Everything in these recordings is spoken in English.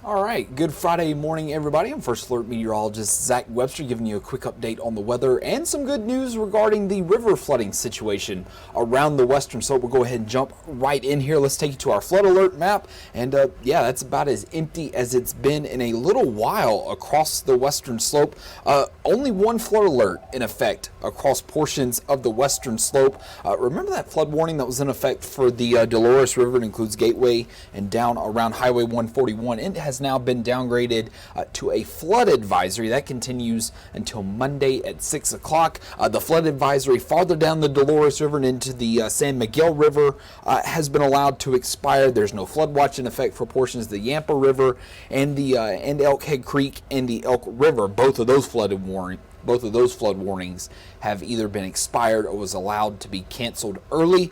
All right, good Friday morning, everybody. I'm First Alert Meteorologist Zack Webster giving you a quick update on the weather and some good news regarding the river flooding situation around the western slope. We'll go ahead and jump right in here. Let's take you to our flood alert map. And yeah, that's about as empty as it's been in a little while across the western slope. Only one flood alert in effect across portions of the western slope. Remember that flood warning that was in effect for the Dolores River? It includes Gateway and down around Highway 141. It has now been downgraded to a flood advisory. That continues until Monday at 6 o'clock. The flood advisory farther down the Dolores River and into the San Miguel River has been allowed to expire. There's no flood watch in effect for portions of the Yampa River and the and Elkhead Creek and the Elk River. Both of those flood warnings have either been expired or was allowed to be canceled early.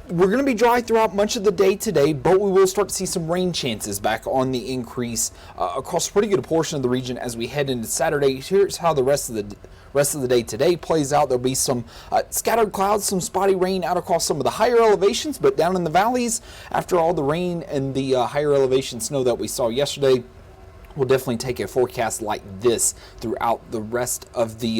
We're going to be dry throughout much of the day today, but we will start to see some rain chances back on the increase across a pretty good portion of the region as we head into Saturday. Here's how the rest of the day today plays out. There'll be some scattered clouds, some spotty rain out across some of the higher elevations, but down in the valleys, after all the rain and the higher elevation snow that we saw yesterday, we'll definitely take a forecast like this throughout the rest of the,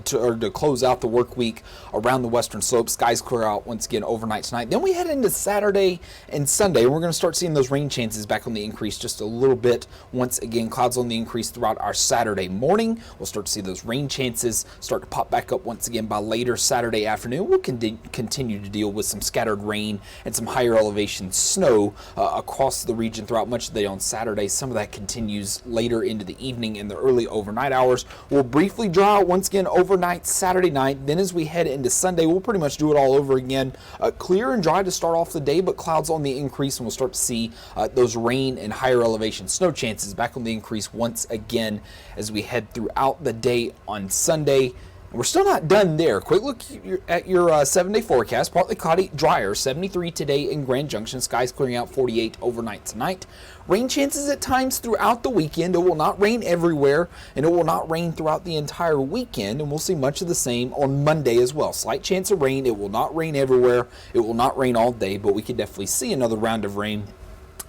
to close out the work week around the western slope. Skies clear out once again overnight tonight. Then we head into Saturday and Sunday. We're going to start seeing those rain chances back on the increase just a little bit. Once again, clouds on the increase throughout our Saturday morning. We'll start to see those rain chances start to pop back up once again by later Saturday afternoon. We'll continue to deal with some scattered rain and some higher elevation snow across the region throughout much of the day on Saturday. Some of that continues later into the evening and the early overnight hours. We'll briefly dry out once again overnight Saturday night. Then as we head into Sunday, we'll pretty much do it all over again. Clear and dry to start off the day, but clouds on the increase, and we'll start to see those rain and higher elevation snow chances back on the increase once again as we head throughout the day on Sunday. We're still not done there. Quick look at your 7-day forecast. Partly cloudy, drier, 73 today in Grand Junction. Skies clearing out, 48 overnight tonight. Rain chances at times throughout the weekend. It will not rain everywhere, and it will not rain throughout the entire weekend, and we'll see much of the same on Monday as well. Slight chance of rain. It will not rain everywhere. It will not rain all day, but we could definitely see another round of rain.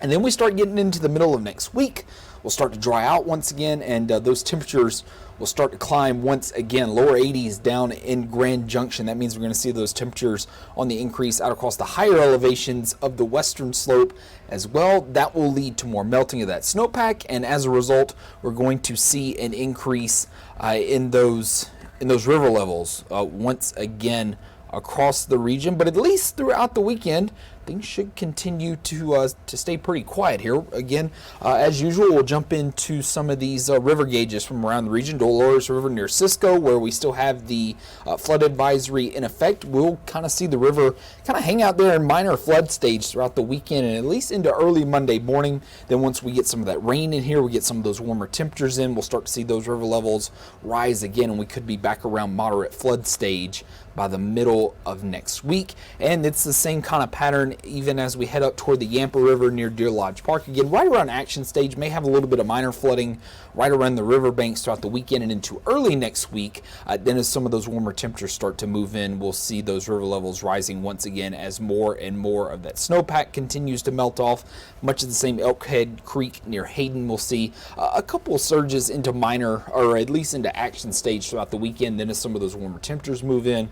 And then we start getting into the middle of next week. We'll start to dry out once again, and those temperatures will start to climb once again. Lower 80s down in Grand Junction. That means we're going to see those temperatures on the increase out across the higher elevations of the western slope as well. That will lead to more melting of that snowpack, and as a result, we're going to see an increase in those river levels once again across the region. But at least throughout the weekend, things should continue to stay pretty quiet here. Again, as usual, we'll jump into some of these river gauges from around the region. Dolores River near Cisco, where we still have the flood advisory in effect. We'll kind of see the river kind of hang out there in minor flood stage throughout the weekend and at least into early Monday morning. Then once we get some of that rain in here, we get some of those warmer temperatures in, we'll start to see those river levels rise again, and we could be back around moderate flood stage by the middle of next week. And it's the same kind of pattern even as we head up toward the Yampa River near Deer Lodge Park. Again, right around action stage, may have a little bit of minor flooding right around the river banks throughout the weekend and into early next week. Then as some of those warmer temperatures start to move in, we'll see those river levels rising once again as more and more of that snowpack continues to melt off. Much of the same Elkhead Creek near Hayden, we'll see a couple of surges into minor, or at least into action stage throughout the weekend. Then as some of those warmer temperatures move in,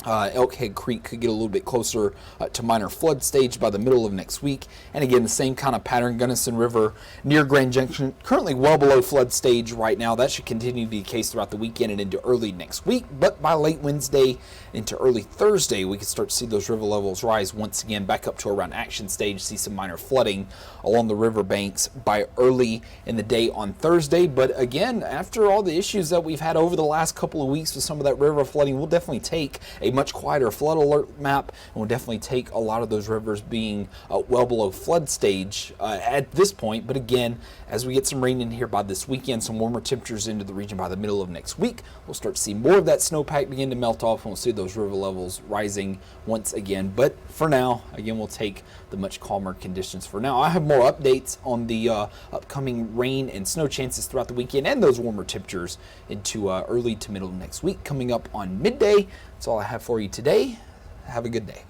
Elkhead Creek could get a little bit closer to minor flood stage by the middle of next week. And again, the same kind of pattern. Gunnison River near Grand Junction, currently well below flood stage right now. That should continue to be the case throughout the weekend and into early next week. But by late Wednesday into early Thursday, we can start to see those river levels rise once again back up to around action stage. See some minor flooding along the river banks by early in the day on Thursday. But again, after all the issues that we've had over the last couple of weeks with some of that river flooding, we'll definitely take a much quieter flood alert map, and we'll definitely take a lot of those rivers being well below flood stage at this point. But again, as we get some rain in here by this weekend, some warmer temperatures into the region by the middle of next week, we'll start to see more of that snowpack begin to melt off, and we'll see those river levels rising once again. But for now, again, we'll take the much calmer conditions for now. I have more updates on the upcoming rain and snow chances throughout the weekend and those warmer temperatures into early to middle of next week coming up on midday. That's all I have for you today. Have a good day.